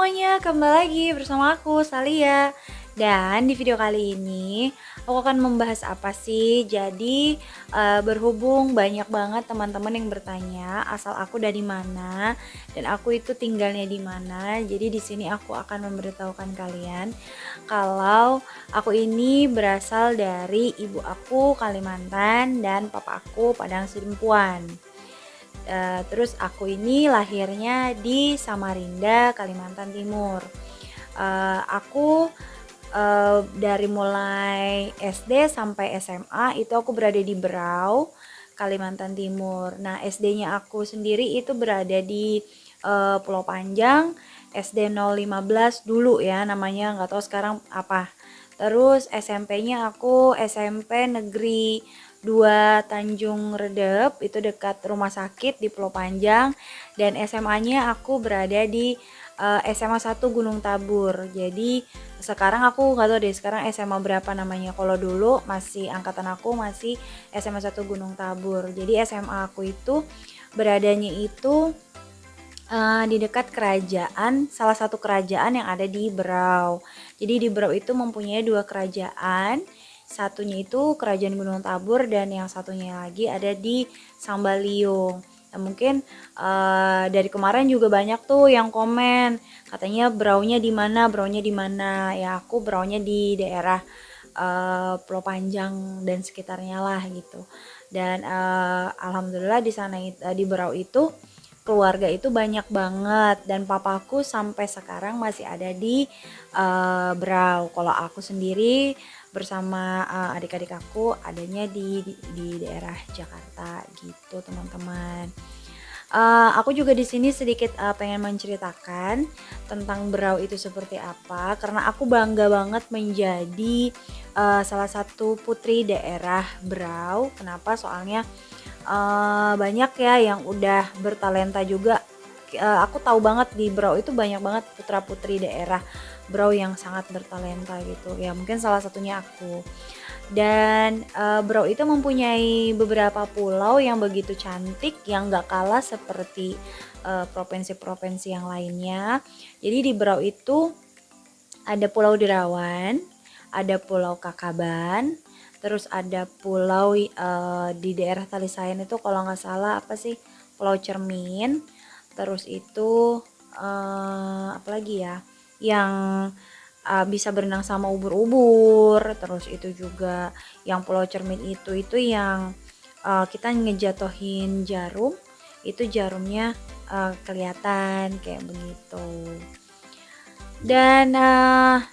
semuanya, kembali lagi bersama aku, Salia. Dan di video kali ini, aku akan membahas apa sih? Jadi, berhubung banyak banget teman-teman yang bertanya asal aku dari mana dan aku itu tinggalnya di mana. Jadi di sini aku akan memberitahukan kalian kalau aku ini berasal dari ibu aku Kalimantan dan papa aku Padang Sidempuan. Terus aku ini lahirnya di Samarinda, Kalimantan Timur. Aku dari mulai SD sampai SMA itu aku berada di Berau, Kalimantan Timur. Nah, SD-nya aku sendiri itu berada di Pulau Panjang, SD 015 dulu ya namanya, nggak tahu sekarang apa. Terus SMP-nya aku SMP Negeri 2 Tanjung Redep, itu dekat rumah sakit di Pulau Panjang. Dan SMA-nya aku berada di SMA 1 Gunung Tabur. Jadi sekarang aku nggak tahu deh sekarang SMA berapa namanya. Kalau dulu masih angkatan aku masih SMA 1 Gunung Tabur. Jadi SMA aku itu beradanya itu di dekat kerajaan, salah satu kerajaan yang ada di Berau. Jadi di Berau itu mempunyai 2 kerajaan, satunya itu Kerajaan Gunung Tabur dan yang satunya lagi ada di Sambaliung. Nah, mungkin dari kemarin juga banyak tuh yang komen, katanya Beraunya di mana, Beraunya di mana. Ya aku Beraunya di daerah Pulau Panjang dan sekitarnya lah gitu. Dan alhamdulillah di sana di Berau itu keluarga itu banyak banget dan papaku sampai sekarang masih ada di Berau. Kalau aku sendiri bersama adik-adik aku adanya di daerah Jakarta gitu teman-teman. Aku juga di sini sedikit pengen menceritakan tentang Berau itu seperti apa karena aku bangga banget menjadi salah satu putri daerah Berau. Kenapa? Soalnya banyak ya yang udah bertalenta juga. Aku tahu banget di Berau itu banyak banget putra-putri daerah Berau yang sangat bertalenta gitu. Ya mungkin salah satunya aku. Dan Berau itu mempunyai beberapa pulau yang begitu cantik yang gak kalah seperti provinsi-provinsi yang lainnya. Jadi di Berau itu ada Pulau Derawan, ada Pulau Kakaban, terus ada pulau di daerah Talisayan itu kalau nggak salah apa sih, Pulau Cermin. Terus itu apa lagi ya yang bisa berenang sama ubur-ubur. Terus itu juga yang Pulau Cermin itu yang kita ngejatohin jarum, itu jarumnya kelihatan kayak begitu. Dan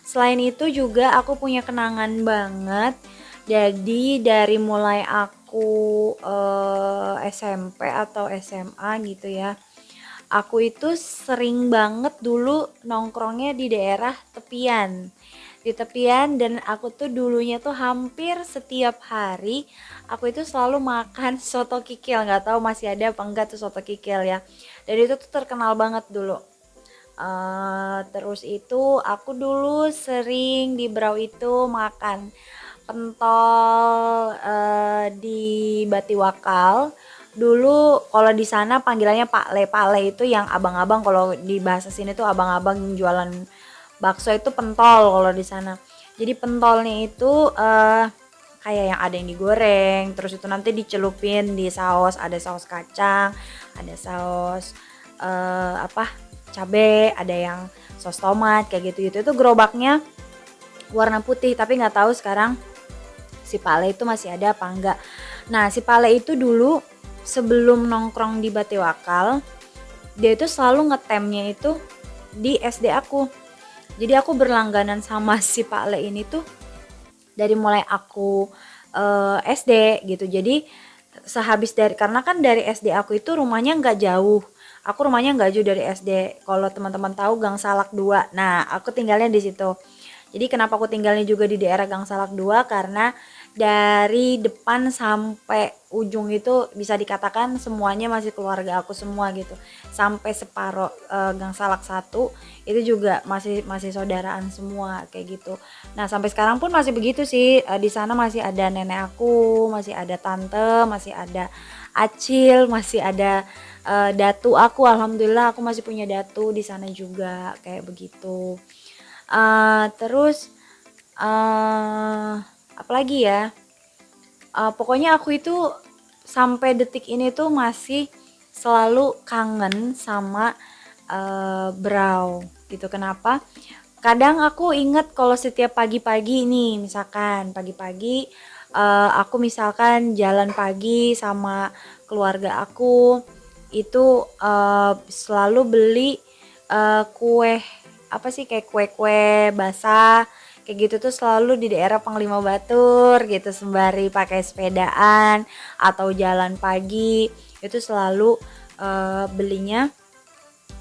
selain itu juga aku punya kenangan banget. Jadi dari mulai aku SMP atau SMA gitu ya, aku itu sering banget dulu nongkrongnya di daerah tepian. Di tepian dan aku tuh dulunya tuh hampir setiap hari aku itu selalu makan soto kikil. Nggak tahu masih ada apa enggak tuh soto kikil ya. Dan itu tuh terkenal banget dulu. Terus itu aku dulu sering di Berau itu makan pentol di Batiwakal. Dulu kalau di sana panggilannya Pak Le. Pak Le itu yang abang-abang, kalau di bahasa sini tuh abang-abang yang jualan bakso itu pentol kalau di sana. Jadi pentolnya itu kayak yang ada yang digoreng, terus itu nanti dicelupin di saus, ada saus kacang, ada saus apa cabe, ada yang saus tomat kayak gitu. Itu gerobaknya warna putih, tapi nggak tahu sekarang si Pale itu masih ada apa enggak. Nah, si Pale itu dulu sebelum nongkrong di Batiwakal, dia itu selalu ngetemnya itu di SD aku. Jadi aku berlangganan sama si Pale ini tuh dari mulai aku SD gitu. Jadi sehabis dari, karena kan dari SD aku itu rumahnya nggak jauh. Aku rumahnya nggak jauh dari SD. Kalau teman-teman tahu Gang Salak 2. Nah, aku tinggalnya di situ. Jadi kenapa aku tinggalnya juga di daerah Gang Salak 2? Karena dari depan sampai ujung itu bisa dikatakan semuanya masih keluarga aku semua gitu. Sampai separoh Gang Salak 1 itu juga masih saudaraan semua kayak gitu. Nah, sampai sekarang pun masih begitu sih. Di sana masih ada nenek aku, masih ada tante, masih ada acil, masih ada datu aku. Alhamdulillah aku masih punya datu di sana juga kayak begitu. Terus apalagi ya, pokoknya aku itu sampai detik ini tuh masih selalu kangen sama Brau gitu. Kenapa? Kadang aku inget kalau setiap pagi-pagi nih, misalkan pagi-pagi aku misalkan jalan pagi sama keluarga aku itu selalu beli kue apa sih, kayak kue-kue basah kayak gitu tuh selalu di daerah Panglima Batur gitu, sembari pakai sepedaan atau jalan pagi itu selalu belinya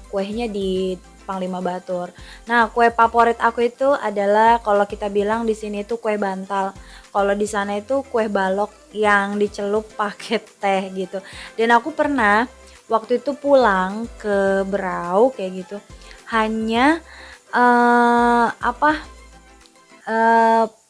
kuenya di Panglima Batur. Nah, kue favorit aku itu adalah kalau kita bilang di sini itu kue bantal. Kalau di sana itu kue balok yang dicelup pakai teh gitu. Dan aku pernah waktu itu pulang ke Berau kayak gitu. Hanya apa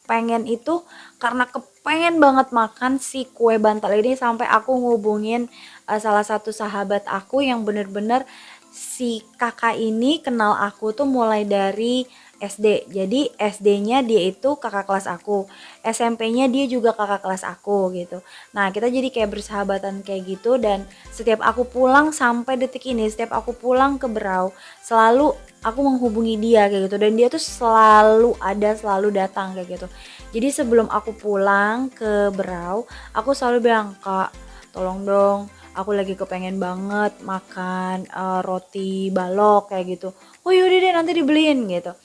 pengen itu karena kepengen banget makan si kue bantal ini sampai aku ngubungin salah satu sahabat aku yang bener-bener si kakak ini kenal aku tuh mulai dari SD. Jadi SD-nya dia itu kakak kelas aku, SMP-nya dia juga kakak kelas aku gitu. Nah, kita jadi kayak bersahabatan kayak gitu dan setiap aku pulang sampai detik ini, setiap aku pulang ke Berau, selalu aku menghubungi dia kayak gitu dan dia tuh selalu ada, selalu datang kayak gitu. Jadi sebelum aku pulang ke Berau, aku selalu bilang, "Kak, tolong dong, aku lagi kepengen banget makan roti balok kayak gitu." "Oh yaudah deh nanti dibeliin," gitu.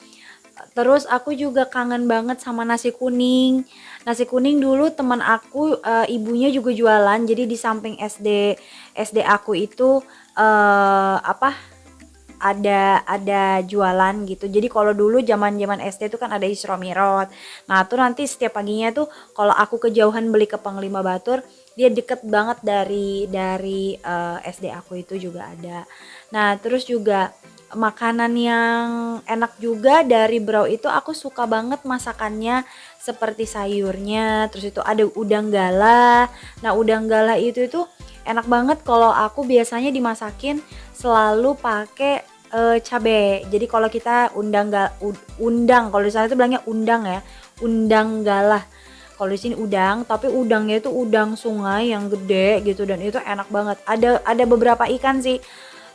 Terus aku juga kangen banget sama nasi kuning. Nasi kuning dulu teman aku ibunya juga jualan. Jadi di samping SD aku itu apa ada jualan gitu. Jadi kalau dulu zaman-zaman SD itu kan ada Isromirot. Nah, tuh nanti setiap paginya tuh kalau aku kejauhan beli ke Panglima Batur, dia deket banget dari SD aku itu juga ada. Nah, terus juga makanan yang enak juga dari Brau itu aku suka banget masakannya seperti sayurnya, terus itu ada udang galah. Nah, udang galah itu enak banget kalau aku biasanya dimasakin selalu pakai cabe. Jadi kalau kita undang, kalau di sana itu bilangnya undang ya, undang galah. Kalau di sini udang, tapi udangnya itu udang sungai yang gede gitu dan itu enak banget. Ada beberapa ikan sih.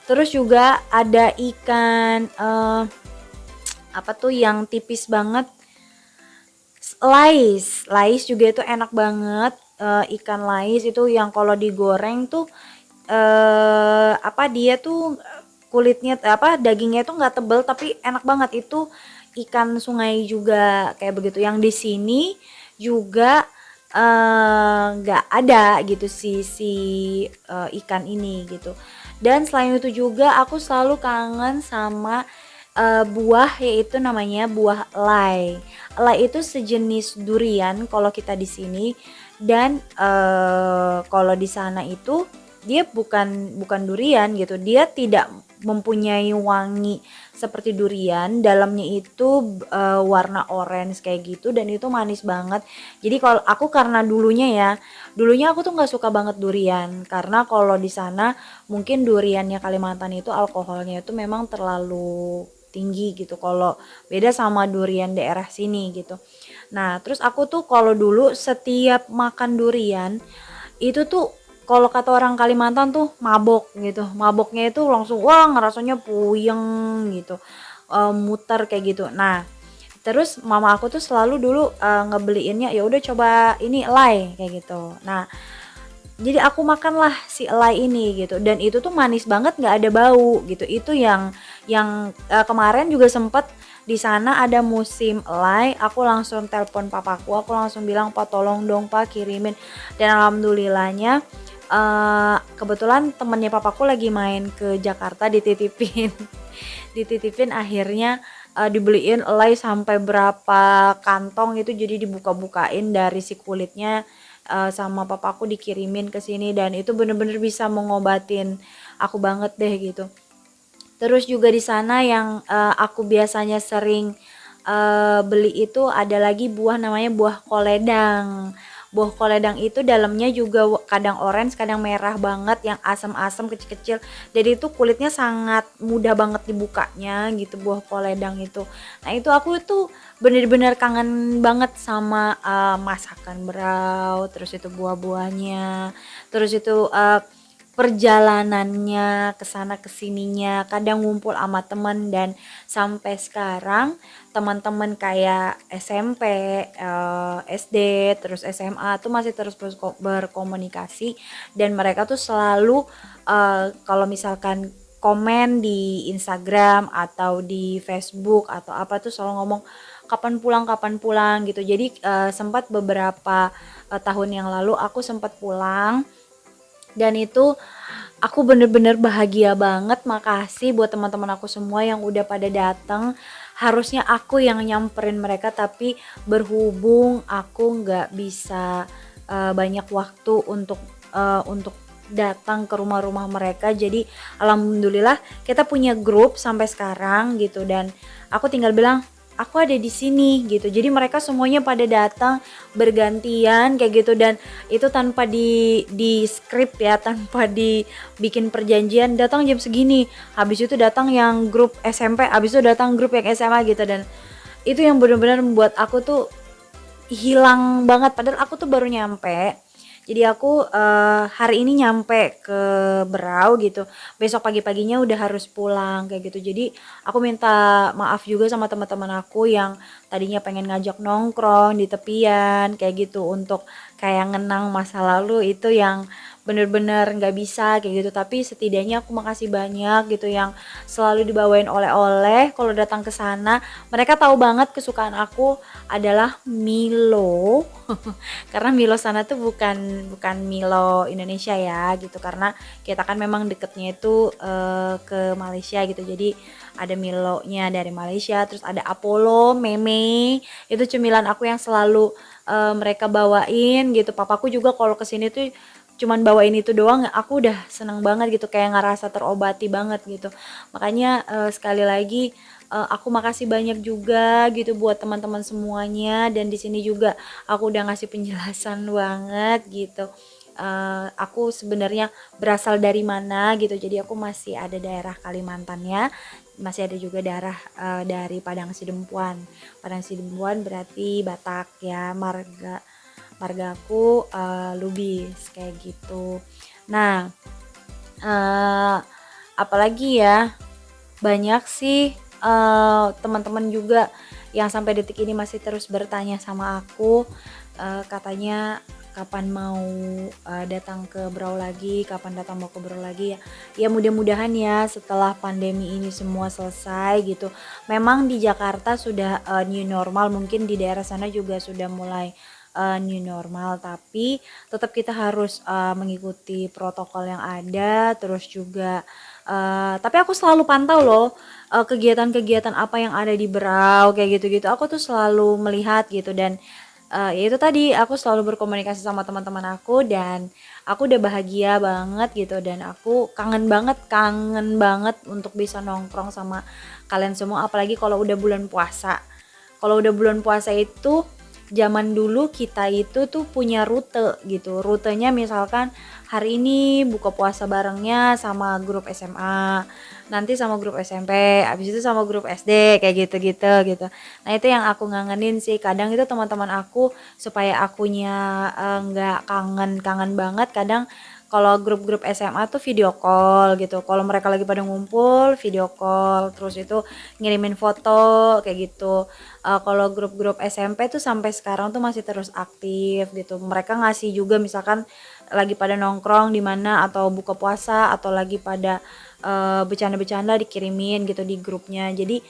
Terus juga ada ikan apa tuh yang tipis banget, lais juga itu enak banget. Ikan lais itu yang kalau digoreng tuh apa dia tuh kulitnya apa dagingnya itu nggak tebel tapi enak banget. Itu ikan sungai juga kayak begitu yang di sini juga nggak ada gitu si ikan ini gitu. Dan selain itu juga aku selalu kangen sama buah yaitu namanya buah elai. Elai itu sejenis durian kalau kita di sini dan kalau di sana itu dia bukan durian gitu. Dia tidak mempunyai wangi seperti durian, dalamnya itu warna orange kayak gitu dan itu manis banget. Jadi kalau aku karena dulunya aku tuh nggak suka banget durian karena kalau di sana mungkin duriannya Kalimantan itu alkoholnya itu memang terlalu tinggi gitu. Kalau beda sama durian daerah sini gitu. Nah, terus aku tuh kalau dulu setiap makan durian itu tuh kalau kata orang Kalimantan tuh mabok gitu. Maboknya itu langsung wah ngerasanya puyeng gitu. Muter kayak gitu. Nah, terus mama aku tuh selalu dulu ngebeliinnya ya udah coba ini elai kayak gitu. Nah, jadi aku makanlah si elai ini gitu dan itu tuh manis banget nggak ada bau gitu. Itu yang kemarin juga sempet di sana ada musim elai, aku langsung telepon papaku, aku langsung bilang pak tolong dong pak kirimin dan alhamdulillahnya kebetulan temennya papaku lagi main ke Jakarta dititipin dititipin akhirnya dibeliin elai sampai berapa kantong itu, jadi dibuka-bukain dari si kulitnya, sama papaku dikirimin ke sini, dan itu bener-bener bisa mengobatin aku banget deh gitu. Terus juga di sana yang aku biasanya sering beli itu ada lagi buah namanya buah koledang. Buah koledang itu dalamnya juga kadang orange, kadang merah banget, yang asam-asam kecil-kecil. Jadi itu kulitnya sangat mudah banget dibukanya gitu, buah koledang itu. Nah, itu aku tuh bener-bener kangen banget sama masakan Berau, terus itu buah-buahnya, terus itu perjalanannya kesana kesininya, kadang ngumpul sama temen, dan sampai sekarang teman-teman kayak SMP, SD, terus SMA tuh masih terus berkomunikasi, dan mereka tuh selalu kalau misalkan komen di Instagram atau di Facebook atau apa tuh selalu ngomong kapan pulang gitu. Jadi sempat beberapa tahun yang lalu aku sempat pulang, dan itu aku bener-bener bahagia banget. Makasih buat teman-teman aku semua yang udah pada datang. Harusnya aku yang nyamperin mereka, tapi berhubung aku nggak bisa banyak waktu untuk datang ke rumah-rumah mereka, jadi alhamdulillah kita punya grup sampai sekarang gitu, dan aku tinggal bilang aku ada di sini gitu. Jadi mereka semuanya pada datang bergantian kayak gitu, dan itu tanpa di script ya, tanpa dibikin perjanjian datang jam segini. Habis itu datang yang grup SMP, habis itu datang grup yang SMA gitu, dan itu yang benar-benar membuat aku tuh hilang banget, padahal aku tuh baru nyampe. Jadi aku hari ini nyampe ke Berau gitu. Besok pagi-paginya udah harus pulang kayak gitu. Jadi aku minta maaf juga sama teman-teman aku yang tadinya pengen ngajak nongkrong di tepian kayak gitu, untuk kayak ngenang masa lalu itu yang bener-bener nggak bisa kayak gitu. Tapi setidaknya aku makasih banyak gitu, yang selalu dibawain oleh-oleh kalau datang ke sana. Mereka tahu banget kesukaan aku adalah Milo. Karena Milo sana tuh bukan bukan Milo Indonesia ya gitu, karena kita kan memang deketnya itu ke Malaysia gitu. Jadi ada Milonya dari Malaysia, terus ada Apollo, Meme, itu cemilan aku yang selalu mereka bawain gitu. Papaku juga kalau kesini tuh cuman bawain itu doang, aku udah seneng banget gitu, kayak ngerasa terobati banget gitu. Makanya sekali lagi aku makasih banyak juga gitu buat teman-teman semuanya, dan di sini juga aku udah ngasih penjelasan banget gitu. Aku sebenarnya berasal dari mana gitu. Jadi aku masih ada daerah Kalimantan ya. Masih ada juga daerah dari Padang Sidempuan. Padang Sidempuan berarti Batak ya, margaku Lubis kayak gitu. Nah, eh, apalagi ya, banyak sih teman-teman juga yang sampai detik ini masih terus bertanya sama aku, katanya kapan mau datang ke Berau lagi, kapan datang mau ke Berau lagi ya. Ya mudah-mudahan ya setelah pandemi ini semua selesai gitu. Memang di Jakarta sudah new normal, mungkin di daerah sana juga sudah mulai new normal, tapi tetap kita harus mengikuti protokol yang ada, terus juga tapi aku selalu pantau loh kegiatan-kegiatan apa yang ada di Berau kayak gitu-gitu. Aku tuh selalu melihat gitu, dan ya itu tadi aku selalu berkomunikasi sama teman-teman aku, dan aku udah bahagia banget gitu, dan aku kangen banget untuk bisa nongkrong sama kalian semua, apalagi kalau udah bulan puasa. Kalau udah bulan puasa itu, zaman dulu kita itu tuh punya rute gitu. Rutenya misalkan hari ini buka puasa barengnya sama grup SMA, nanti sama grup SMP, habis itu sama grup SD kayak gitu-gitu gitu. Nah, itu yang aku ngangenin sih. Kadang itu teman-teman aku supaya akunya nggak kangen-kangen banget, kadang kalau grup-grup SMA tuh video call gitu. Kalau mereka lagi pada ngumpul, video call, terus itu ngirimin foto kayak gitu. Kalau grup-grup SMP tuh sampai sekarang tuh masih terus aktif gitu. Mereka ngasih juga misalkan lagi pada nongkrong di mana atau buka puasa atau lagi pada bercanda-bercanda dikirimin gitu di grupnya. Jadi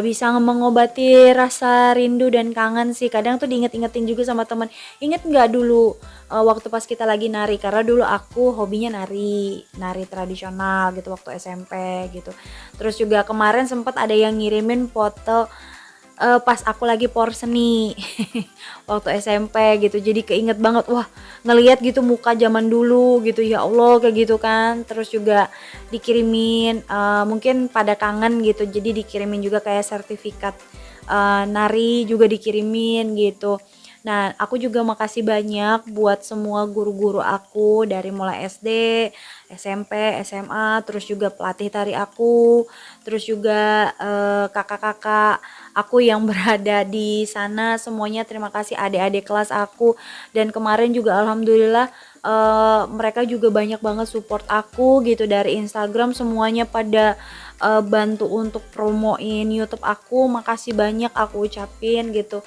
bisa mengobati rasa rindu dan kangen sih. Kadang tuh diinget-ingetin juga sama teman, "Inget nggak dulu, waktu pas kita lagi nari?" Karena dulu aku hobinya nari, nari tradisional gitu waktu SMP gitu. Terus juga kemarin sempet ada yang ngirimin foto, pas aku lagi porseni waktu SMP gitu. Jadi keinget banget, wah ngelihat gitu muka zaman dulu gitu, ya Allah kayak gitu kan. Terus juga dikirimin, mungkin pada kangen gitu, jadi dikirimin juga kayak sertifikat, nari juga dikirimin gitu. Nah, aku juga makasih banyak buat semua guru-guru aku dari mulai SD, SMP, SMA, terus juga pelatih tari aku, terus juga kakak-kakak aku yang berada di sana semuanya terima kasih, adik-adik kelas aku. Dan kemarin juga alhamdulillah mereka juga banyak banget support aku gitu dari Instagram, semuanya pada bantu untuk promoin YouTube aku. Makasih banyak aku ucapin gitu,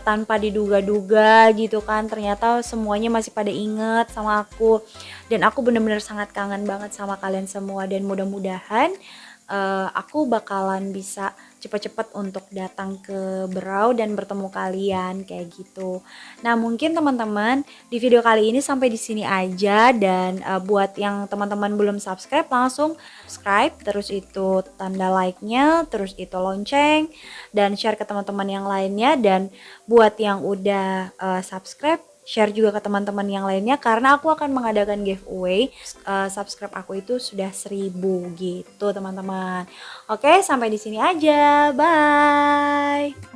tanpa diduga-duga gitu kan, ternyata semuanya masih pada inget sama aku, dan aku bener-bener sangat kangen banget sama kalian semua. Dan mudah-mudahan aku bakalan bisa cepet-cepet untuk datang ke Berau dan bertemu kalian kayak gitu. Nah, mungkin teman-teman di video kali ini sampai di sini aja, dan buat yang teman-teman belum subscribe langsung subscribe, terus itu tanda like-nya, terus itu lonceng, dan share ke teman-teman yang lainnya. Dan buat yang udah subscribe, share juga ke teman-teman yang lainnya karena aku akan mengadakan giveaway. Subscribe aku itu sudah 1000 gitu teman-teman. Oke, sampai di sini aja. Bye.